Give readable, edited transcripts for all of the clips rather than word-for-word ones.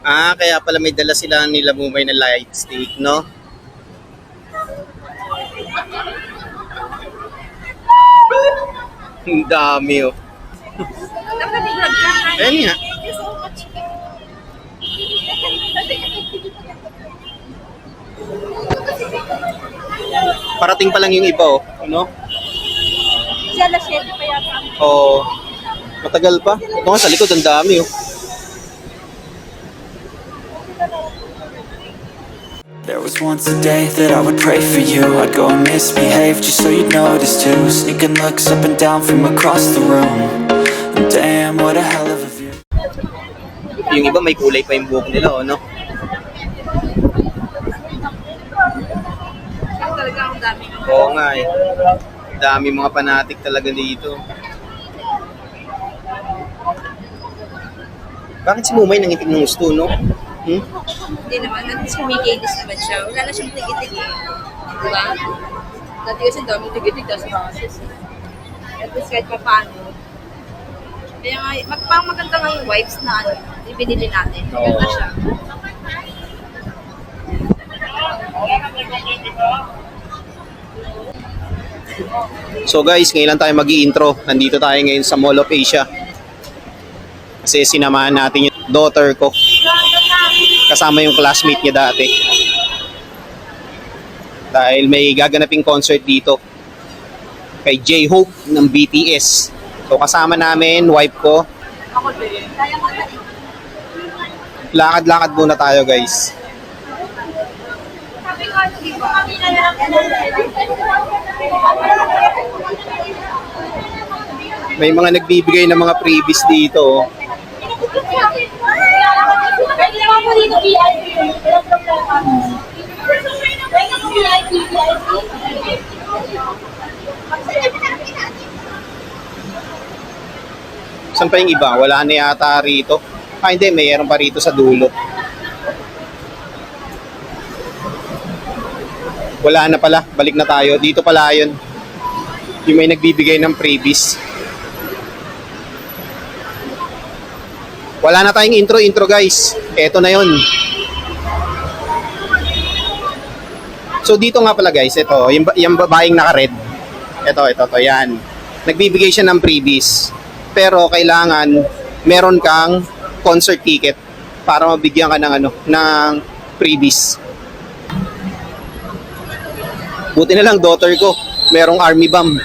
Kaya pala may dala sila nila Mumay na light stick, no? Ang dami, oh. Ayan nga. Parating pa lang yung iba, oh. Ano? Sala 7 pa yata. Oo. Matagal pa. Ito nga sa likod, ang dami, oh. There was once a day that I would pray for you. I'd go and misbehave just so you'd notice too. Sneaking looks up and down from across the room. And damn, what a hell of a view. Yung iba may kulay pa yung buhok nila, oh, no? Talaga ang dami. Oo nga, eh. Dami mga fanatic talaga dito. Bakit si Mumay nangitig ng gusto, no? Hindi naman. At least kumikinis naman siya. Wala na siyang tigitig eh. Diba? Dati kasi dami tigitig sa process eh. At least kahit pa paano. Kaya nga, parang maganda nga yung wipes na ano, ibinili natin. Maganda siya. So guys, ngayon lang tayo mag-i-intro. Nandito tayo ngayon sa Mall of Asia. Kasi sinamahan natin yung daughter ko. Kasama yung classmate niya dati. Dahil may gaganaping concert dito. Kay J-Hope ng BTS. So kasama namin, wife ko. Ako din. Lakad-lakad muna tayo guys. Sabi ko, di ba? May mga nagbibigay ng mga freebies dito. Oh. Pwede naman po dito VIP. Saan pa yung iba? Wala na yata rito. Hindi, mayroon pa rito sa dulo. Wala na pala. Balik na tayo. Dito pala yun. Yung may nagbibigay ng freebies. Wala na tayong intro guys. Eto na yun. So dito nga pala guys, ito, yung babaeng naka-red. Ito, yan. Nagbibigay siya ng freebies. Pero kailangan meron kang concert ticket para mabigyan ka ng ng freebies. Buti na lang daughter ko, merong army bomb.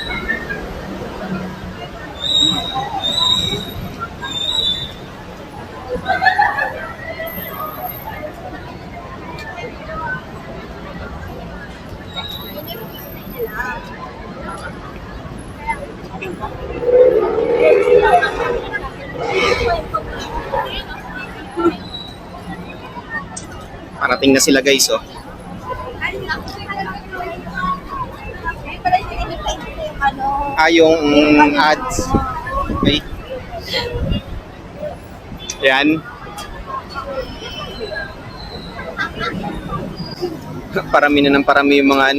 Parating na sila guys, oh. Yung ads. Okay. Yan. Parami na ng parami yung mga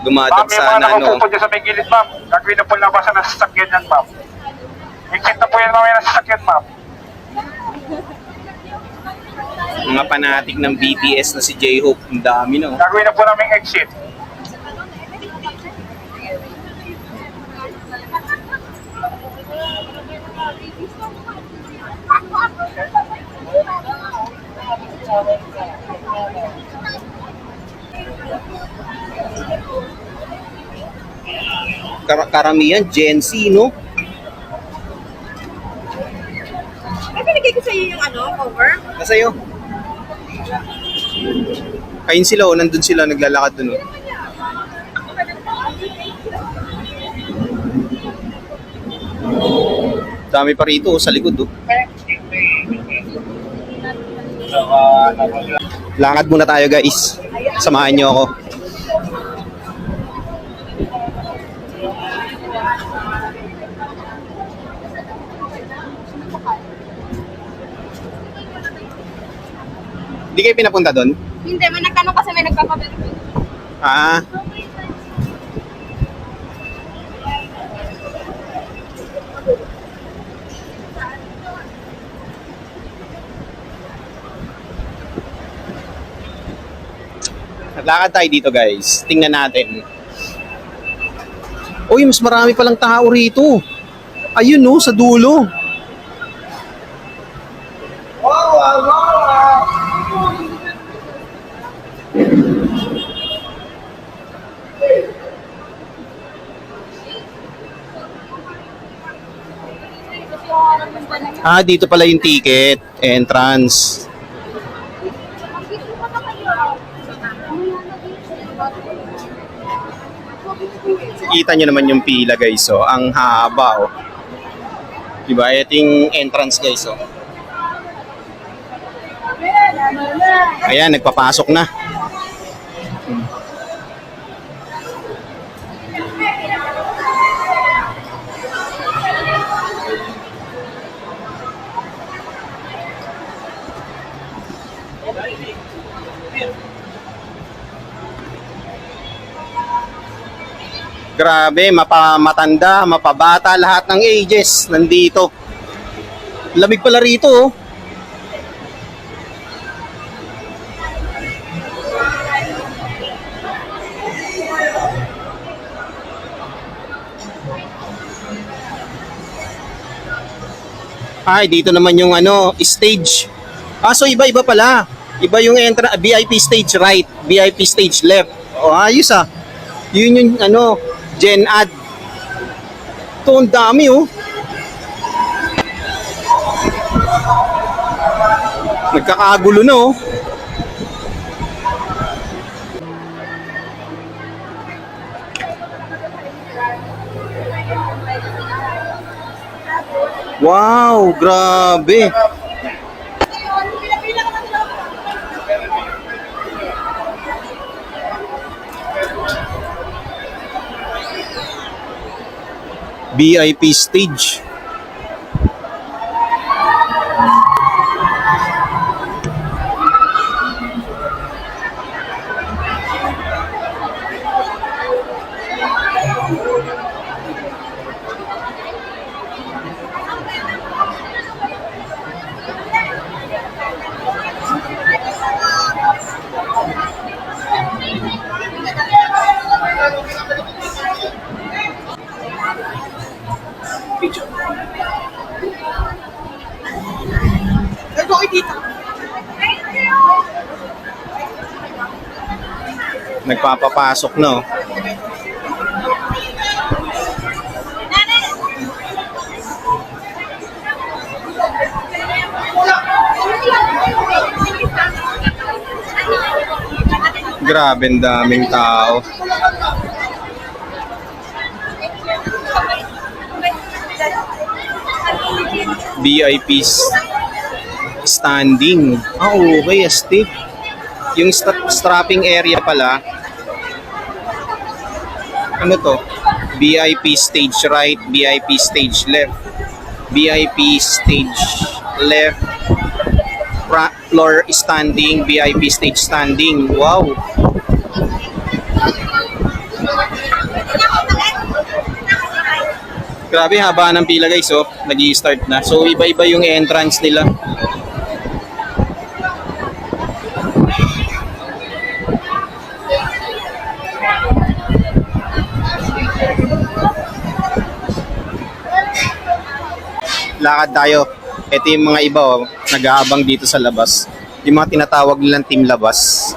dumadap sa Ma'am, yung mga nakaupo dyan sa may gilid, ma'am. Gagawin na po labasan ng sasakyan yan, ma'am. Exit na po yan mamaya ng sasakyan, ma'am. Mga fanatic ng BTS na si J-Hope. Ang dami, no? Gagawin na po namin exit. Karamihan, Gen Z, no? Ay, pinigay ko sa'yo yung cover. Nasa'yo. Ayun sila, oh. Nandun sila, naglalakad dun, oh. Dami pa rito, oh, sa likod, oh. Lakad muna tayo, guys. Samahan nyo ako. Hindi kayo pinapunta doon? Hindi, may nagtanong kasi may nagpapaverify. Ah. lakad tayo dito guys. Tingnan natin. Uy, mas marami palang tao rito. Ayun no, sa dulo. Ah, dito pala yung ticket, entrance. Kita nyo naman yung pila guys, oh. Ang haba, oh. Diba? Ito yung entrance guys, oh. Ayan, nagpapasok na. Grabe, mapamatanda, mapabata, lahat ng ages nandito. Lamig pala rito, oh. Ay, dito naman yung ano, stage. Ah, so iba-iba pala. Iba yung VIP stage right, VIP stage left. Oh, ayos ah. Yun yung ano, Gen Ad. Ito, ang dami oh. Nagkakagulo na oh. Wow, grabe. VIP stage. Nagpapapasok na oh. Grabe, ang daming tao. VIPs standing. Ah, okay, astig. Yung strapping area pala, ano to? VIP stage right, VIP stage left, VIP stage left, floor standing, VIP stage standing. Wow! Grabe, haba ng pila guys, oh. Nag-i-start na. So, iba-iba yung entrance nila. Lakad tayo. Ito yung mga iba, oh, nag-aabang dito sa labas. Yung mga tinatawag nilang team labas.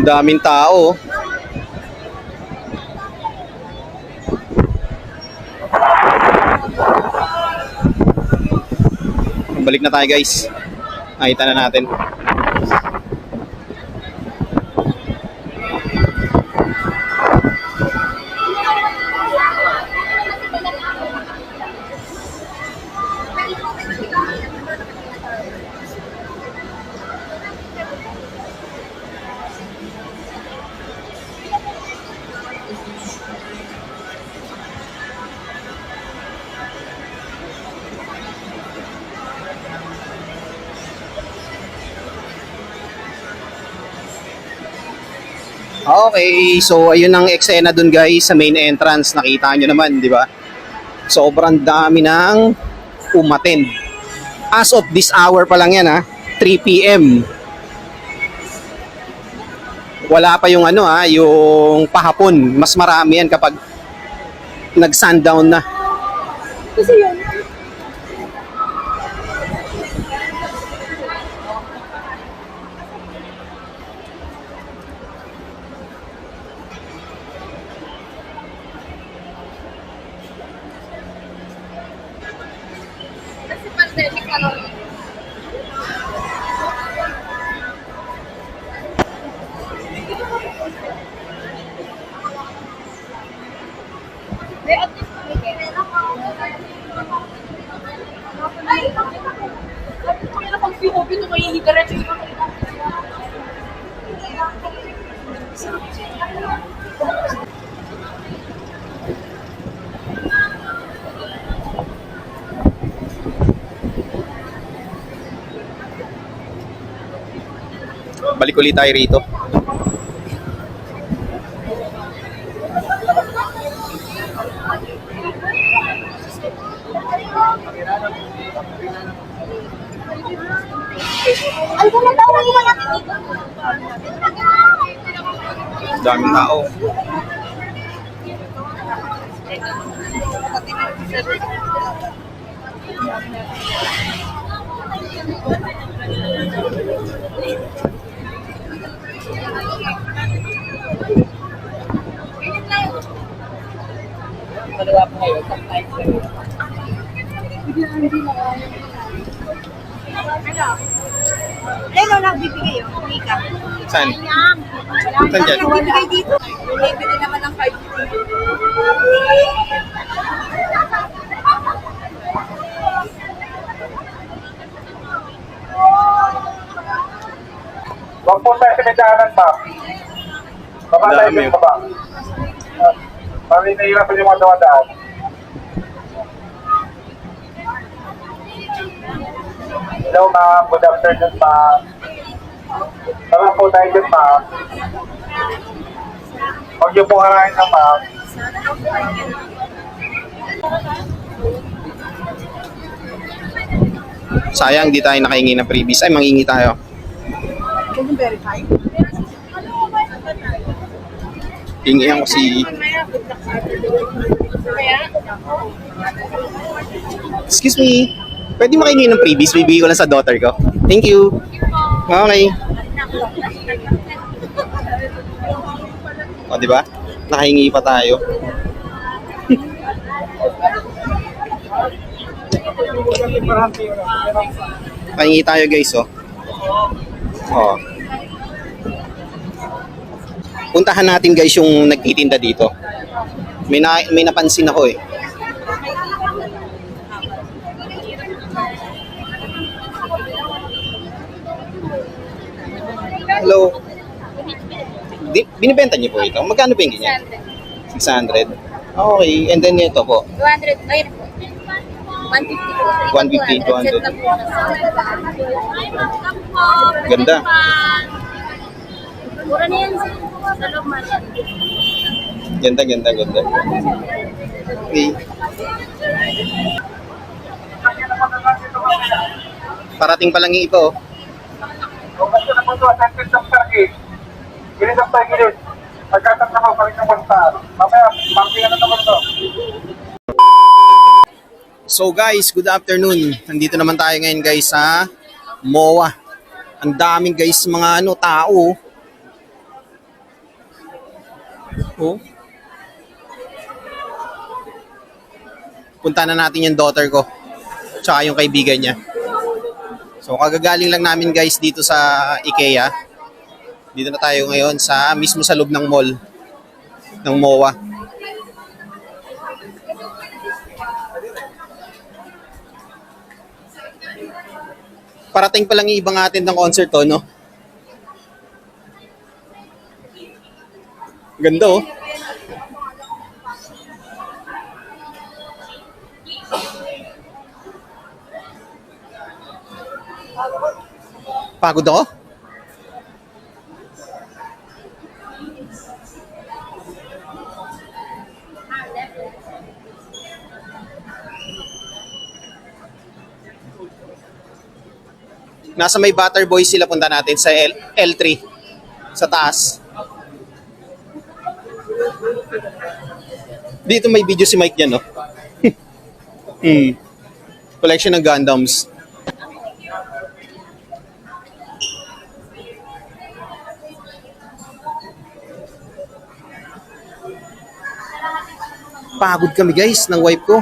Daming tao. Balik balik na tayo guys. Nakita na natin. Okay, so ayun ang eksena dun guys sa main entrance. Nakita nyo naman, di ba? Sobrang dami ng umattend. As of this hour pa lang yan 3 p.m. Wala pa yung yung pahapon. Mas marami yan kapag nag-sundown na. Kasi yun. Kasi pandemic na lang. At least Balik ulit tayo rito. ay, kung natawa naman natin dito. Daming tao. Ayun, nagbibigay yun. Uwi ka. Saan? Saan Saan dyan? nagbibigay dito? Bibili naman ng card. Huwag po tayo sa medyanan, ma'am. Baba tayo Dami. yung baba. Parang nahihirapan yung mga dawadaan. Hello, ma'am. Good afternoon, ma'am. Tama po tayo dyan, ma'am. Huwag niyo po harahin na, ma'am. Sayang, di tayo nakahingi ng previous. Ay, manghingi tayo. Can you verify? Hingihan ko si... Excuse me. Pwede makahingi ng previous? Bibigay ko lang sa daughter ko. Thank you. Okay. O, di ba? Nakahingi pa tayo. Nakahingi tayo guys, oh. Oh. Puntahan natin guys yung nagtitinda dito. May napansin ako eh. Hello. Binibenta niyo po ito? Magkano ba yung ganyan? 600. Okay. And then ito po. 200, ayun po. 150 po. 150, 200. Set na po. Ganda. Mura na yan sa loob man. Ganda. Okay. Parating pa lang yung iba oh. Kung gusto na po ito, attendance ng target. Gilid ang tayo gilid. Pagkatap na mo, paling ng basta. Mamaya, mampingan na naman ito. So guys, good afternoon. Nandito naman tayo ngayon guys sa MOA. Ang daming guys mga tao. Oh. Punta na natin yung daughter ko. Tsaka yung kaibigan niya. So kagagaling lang namin guys dito sa IKEA. Dito na tayo ngayon sa mismo sa loob ng mall ng MOA. Parating pa lang yung ibang atin ng concert to, no? Ganda oh. Pagod ako? Nasa may Butter Boy sila, punta natin sa L3 sa taas. Dito may video si Mike dyan, no? Collection ng Gundams. Pagod kami guys ng wife ko.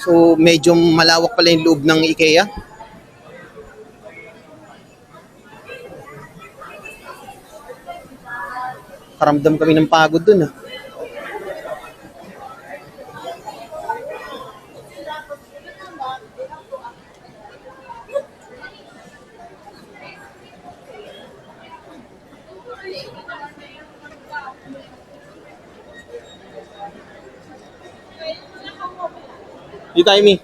So medyo malawak pala yung loob ng IKEA. Karamdam kami ng pagod dun ah. Di tayo, Mi.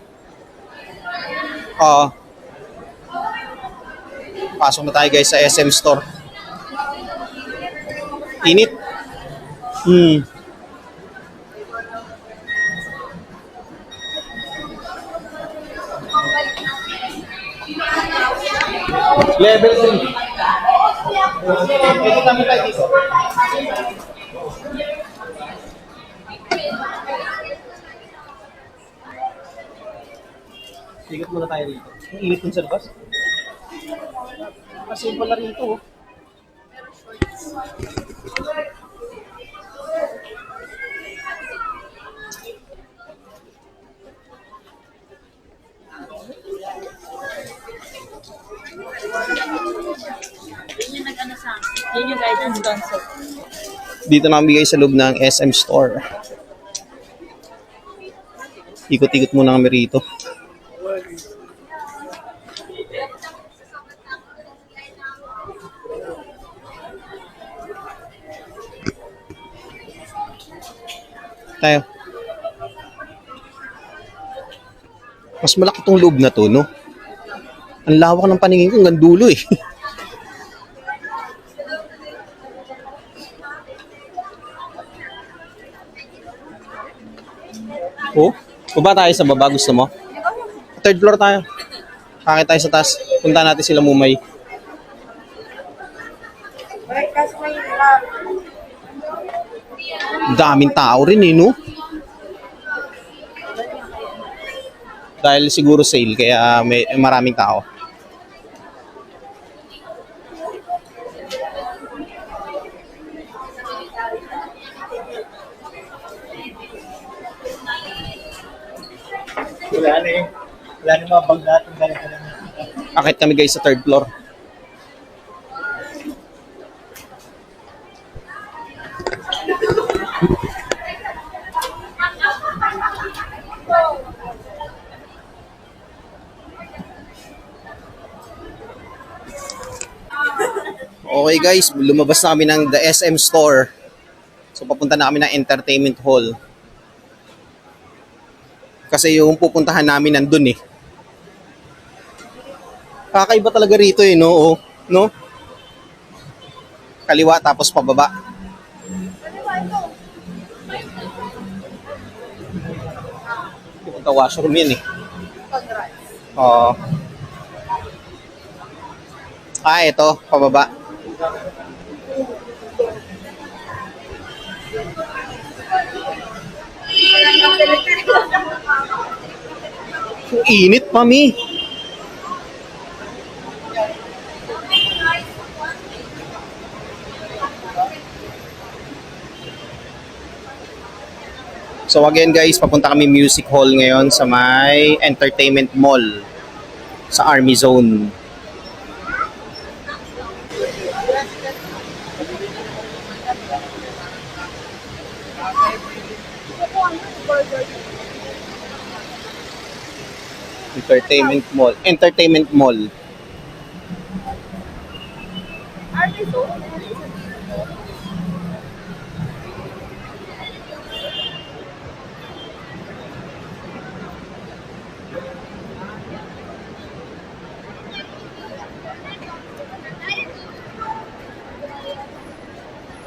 Pasok na tayo guys sa SM Store. Init. Level 3. Ito kami tayo dito. Sigat muna tayo rito. Ang init dun sa labas. Kasi pala rito. Oh. Yun yung guidance concept. Dito na kami guys sa loob ng SM Store. Ikot-ikot muna kami rito. Tayo. Mas malaki tong loob na to, no? Ang lawak ng paningin ko hanggang dulo eh. Oh, baba tayo sa baba, gusto mo? Third floor tayo. Kakit tayo sa taas. Punta natin sila Mumay. Daming tao rin eh, no? Dahil siguro sale, kaya may maraming tao. Wala na eh. Wala na mga bag natin. Dala-dala na. Akit kami guys sa third floor. Okay guys, lumabas na kami ng the SM Store. So papunta na kami ng entertainment hall. Kasi yung pupuntahan namin nandun eh. Kakaiba talaga rito eh, no? Oh, no? Kaliwa tapos pababa. Pupunta washroom yun eh. Oo. Ito, pababa. Init, mami. So again guys, papunta kami music hall ngayon sa may entertainment mall sa Army Zone. Entertainment mall. Entertainment mall.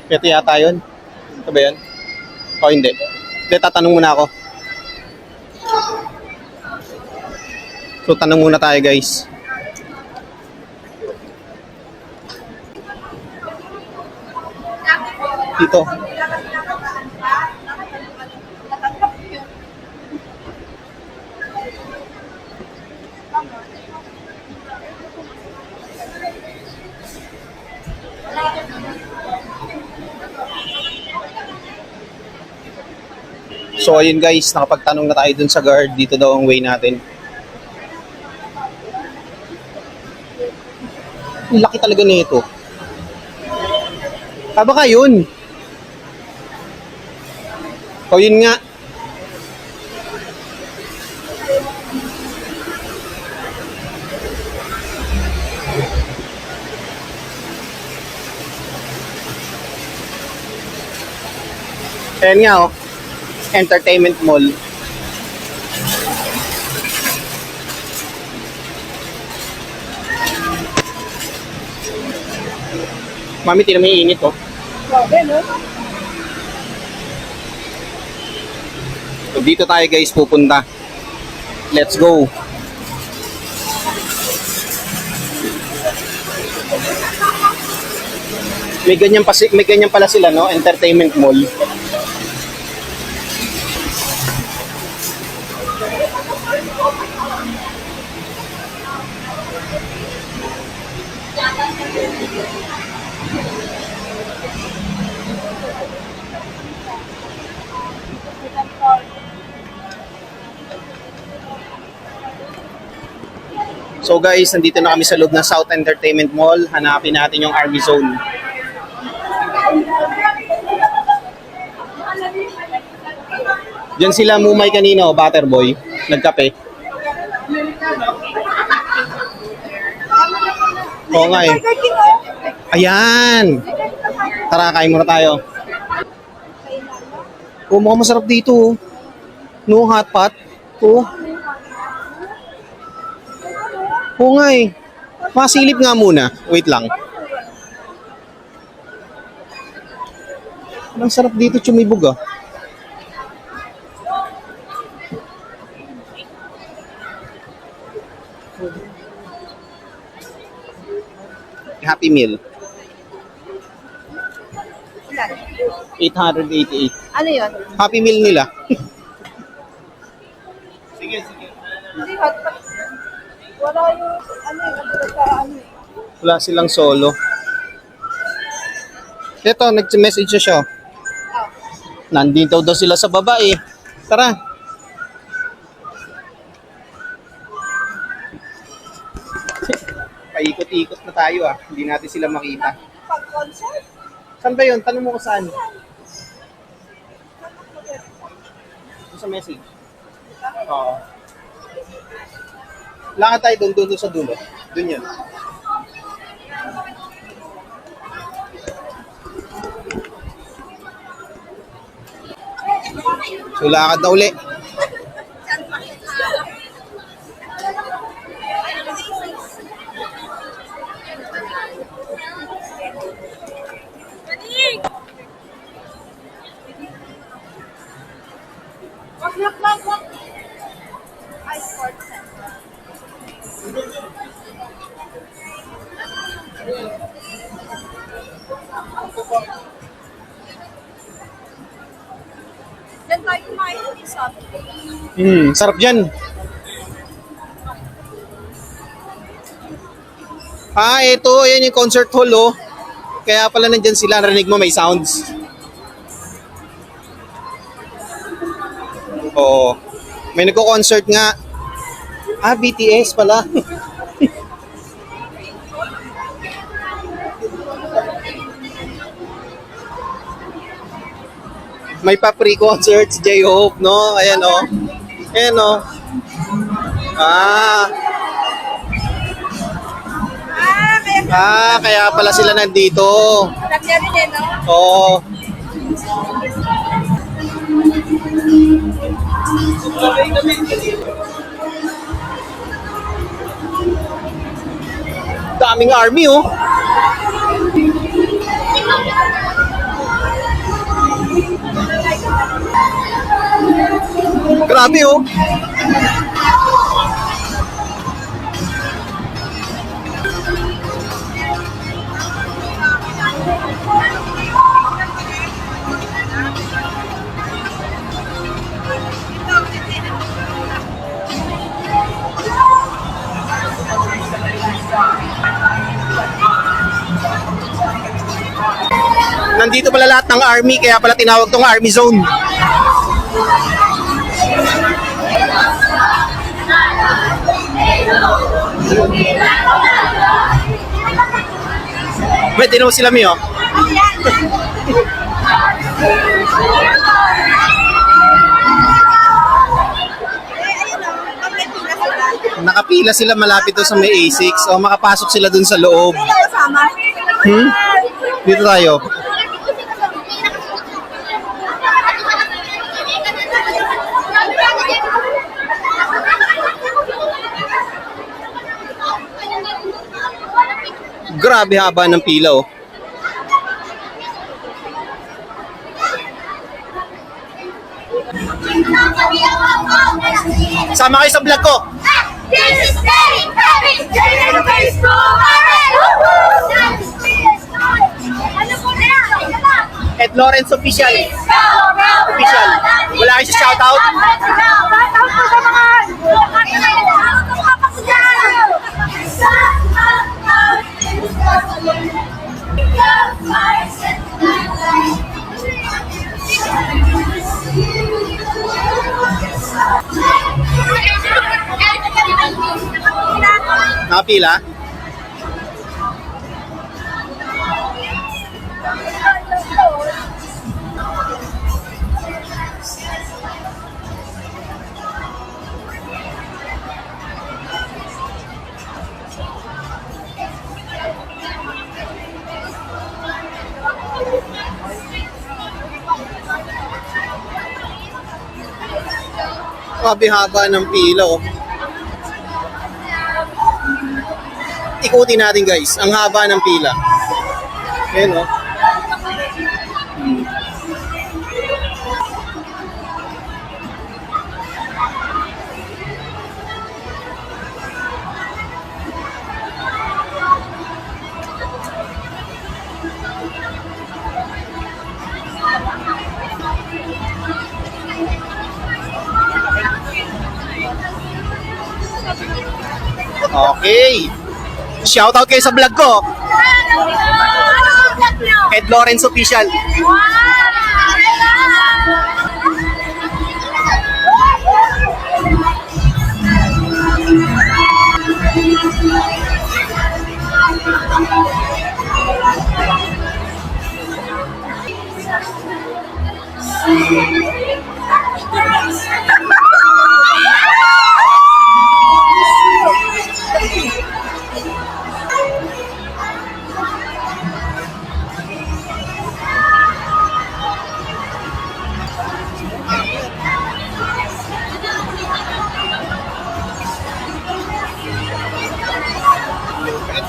Ito yata yun. Ito ba yun? O hindi? Hindi, tatanong muna ako. So, tanong muna tayo guys. Dito. So ayun guys, nakapagtanong na tayo dun sa guard. Dito daw ang way natin. Ang laki talaga nito. Baka yun. O yun nga. Ayan nga oh. Entertainment mall. Mami, tinan mo yung init oh. So, dito tayo guys pupunta. Let's go. May ganyan pala sila no, entertainment mall. So guys, nandito na kami sa loob ng South Entertainment Mall. Hanapin natin yung Army Zone. Diyan sila mumay kanino, Butterboy. Nagkape. Oo nga eh. Ayan! Tara, kain muna tayo. Oh, mukhang masarap dito. No, hot pot. Oh. Oo nga eh. Masilip nga muna. Wait lang. Ang sarap dito, tsumibog ah. Happy Meal. 888. Ano yun? Happy Meal nila. Hindi, hot pot. Wala yung, Wala silang solo. Ito, nag-message siya. Nandito daw sila sa baba eh. Tara. Paikot-ikot na tayo ah. Hindi natin sila makita. pag-concert. Saan ba yun? Tanong mo ko saan. Sa message. Oo. Lakad tayo doon sa dulo. Doon yun. So lakad na uli. Then tayo kumain ng isa. Sarap dyan. Ah, ito. Ayan yung concert hall, oh. Kaya pala nandyan sila. Narinig mo may sounds. Oo. May nagko-concert nga. Ah, BTS pala. May pa pre-concert si J-Hope, no? Ayan, oh. Ayan, oh. Ah. Kaya pala sila nandito. Alam niya rin eh, no? Oo. Daming army, oh. Grabe, oh. Nandito pala lahat ng army, kaya pala tinawag tong army zone. May tinawag sila, Mio. Nakapila sila malapit doon sa may A6 o makapasok sila dun sa loob. Kasama. Dito tayo. Grabe haba ng pila, oh. Sama kayo sa vlog ko. This is Daddy Kevin, Jay in the school, alright, ano po na yan? Ed Lawrence Official. Official. Wala kayo sa shoutout? Shoutout po sa mga Nakapila? Grabe haba ng pila, oh. Ikutin natin, guys, ang haba ng pila. Ayan, oh. Okay. Shoutout kayo sa vlog ko. Ed Lawrence Official.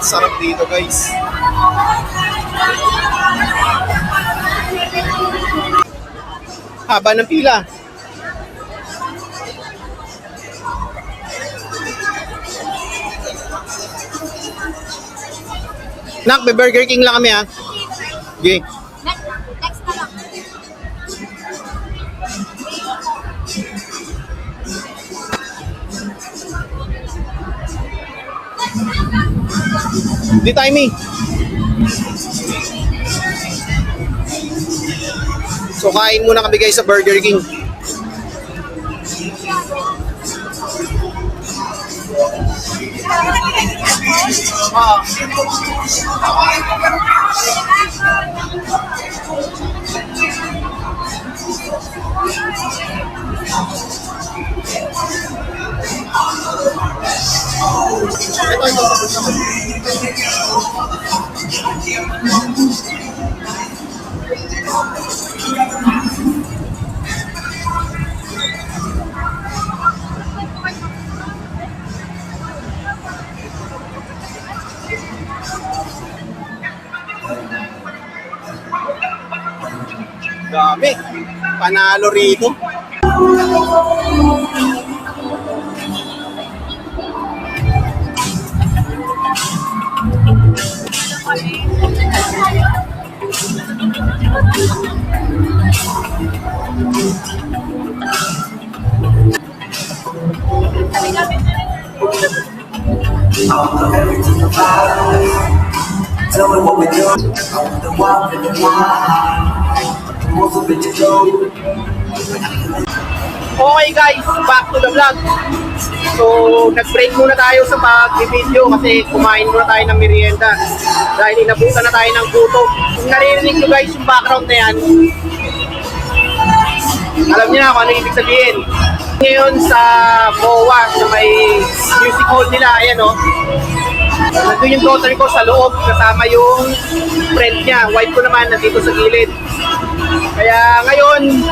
Sarap dito, guys. Haba ng pila. Nak, may Burger King lang kami, ha. Okay. Next na lang. Di tayo, Mi. So, kain muna kami, guys, sa Burger King. Ito, ito. Dami. Panalo rito. Tell me what we do. The wild and the wild. Most of it to go. Okay guys, back to the vlog. So, nag-break muna tayo sa pag-video kasi kumain muna tayo ng merienda dahil inabutan na tayo ng gutom. Kung naririnig nyo guys yung background na yan, alam niyo na kung ano ibig sabihin. Ngayon sa MOA, sa may music hall nila, ayan o. Nandun yung daughter ko sa loob, kasama yung friend niya. Wife ko naman nandito sa gilid. Kaya ngayon,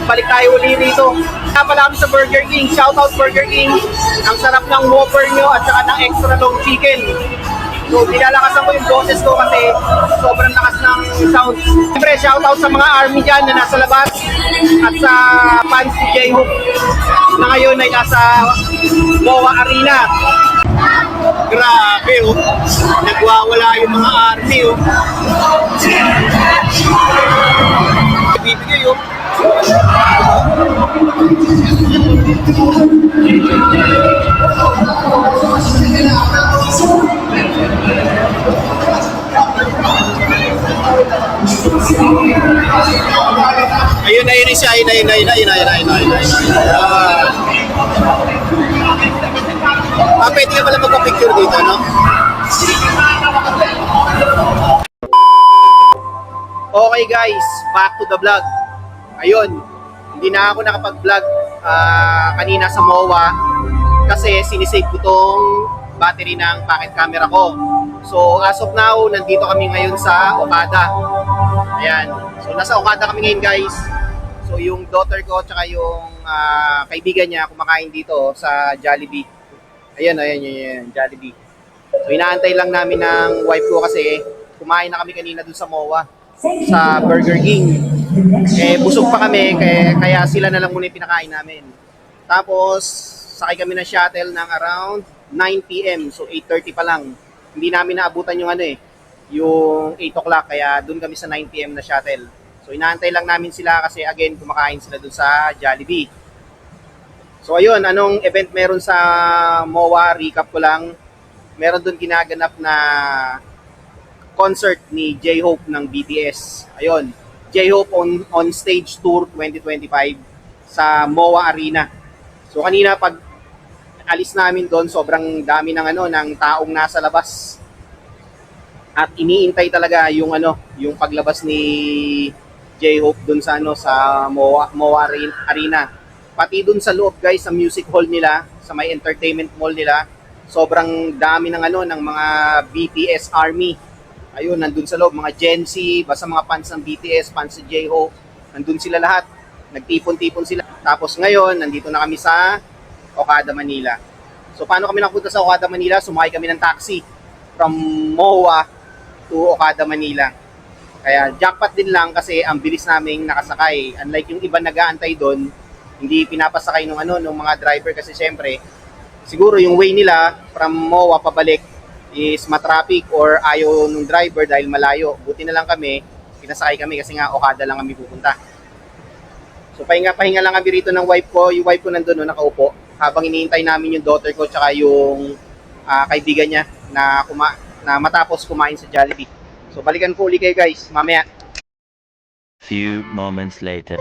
balik tayo uli rito. Kaya pala kami sa Burger King. Shoutout Burger King. Ang sarap ng Whopper nyo at saka ng extra long chicken. So, nilalakasan ko yung boses ko kasi sobrang lakas ng sound. Siyempre, shoutout sa mga army dyan na nasa labas at sa fans ni J-Hope na ngayon ay nasa MOA Arena. Grabe oh, nagwawala yung mga army oh. Bibigay oh. Ayun na yun siya, ayun. Pwede ka pala magpa-picture dito, no? Okay guys, back to the vlog. Ayun, hindi na ako nakapag-vlog kanina sa MOA kasi sinisave ko tong battery ng pocket camera ko. So as of now, nandito kami ngayon sa Okada. Ayan, so nasa Okada kami ngayon guys. So yung daughter ko tsaka yung kaibigan niya kumakain dito sa Jollibee. Ayan, Jollibee. So inaantay lang namin ng wife ko kasi kumain na kami kanina dun sa MOA, sa Burger King. Busog pa kami, kaya sila na lang muna yung pinakain namin. Tapos, sakay kami ng shuttle ng around 9 p.m. So 8:30 pa lang. Hindi namin naabutan yung yung 8 o'clock, kaya dun kami sa 9 p.m. na shuttle. So inaantay lang namin sila kasi again, kumakain sila dun sa Jollibee. So ayun, anong event meron sa MOA? Recap ko lang. Meron doon ginaganap na concert ni J-Hope ng BTS. Ayun, J-Hope on Stage Tour 2025 sa MOA Arena. So kanina pag alis namin doon, sobrang dami ng ng taong nasa labas. At iniintay talaga yung yung paglabas ni J-Hope doon sa sa MOA Arena. Pati dun sa loob guys, sa music hall nila, sa may entertainment mall nila, sobrang dami ng ng mga BTS Army. Ayun, nandun sa loob, mga Gen Z, basta mga fans ng BTS, fans ni J-Hope, nandun sila lahat. Nagtipon-tipon sila. Tapos ngayon, nandito na kami sa Okada, Manila. So paano kami nakapunta sa Okada, Manila? Sumakay kami ng taxi from MOA to Okada, Manila. Kaya jackpot din lang kasi ang bilis naming nakasakay. Unlike yung iba nag-aantay doon, hindi pinapasakay nung mga driver kasi syempre siguro yung way nila from MOA pabalik is matraffic or ayaw nung driver dahil malayo. Buti na lang kami, pinasakay kami kasi nga Okada lang kami pupunta. So pahinga lang kami rito ng wife ko. Yung wife ko nandun nakaupo habang iniintay namin yung daughter ko tsaka yung kaibigan niya na matapos kumain sa Jollibee. So balikan ko uli kayo guys mamaya. Few moments later.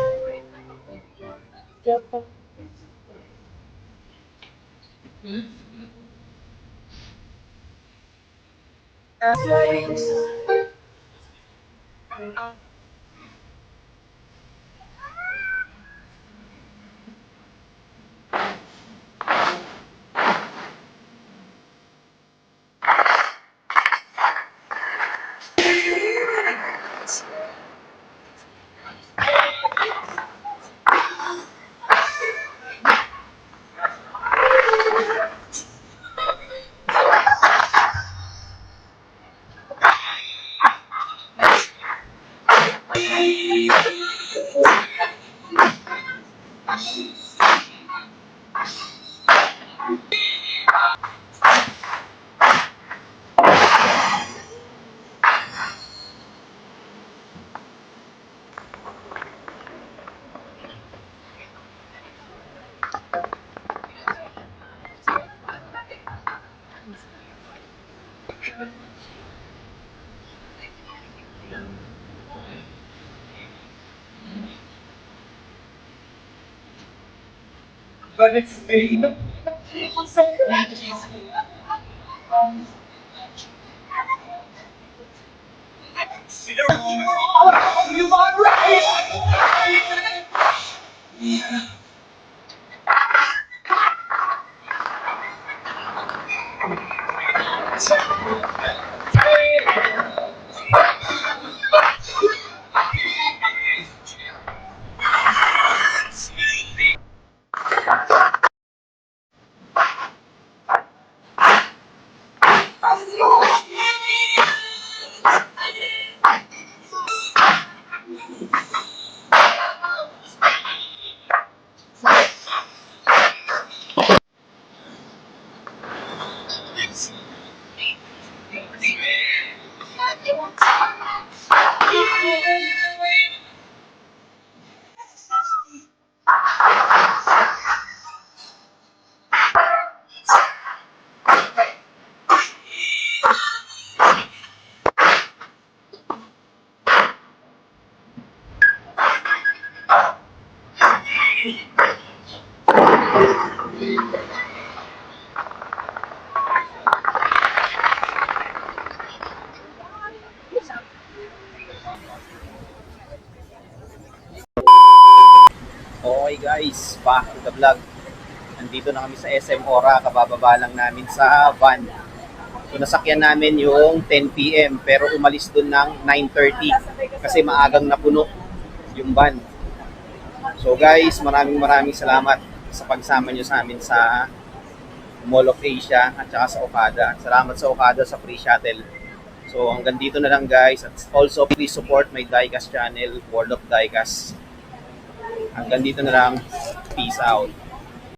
Okay guys, back to the vlog. Nandito na kami sa SM Ora, kabababa lang namin sa van. So nasakyan namin yung 10 PM pero umalis dun ng 9:30 kasi maagang napuno yung van. So guys, maraming salamat sa pagsama nyo sa amin sa Mall of Asia at saka sa Okada. Salamat sa Okada sa free shuttle. So hanggang dito na lang guys, at also please support my Diecast channel, World of Diecast. Hanggang dito na lang. Peace out.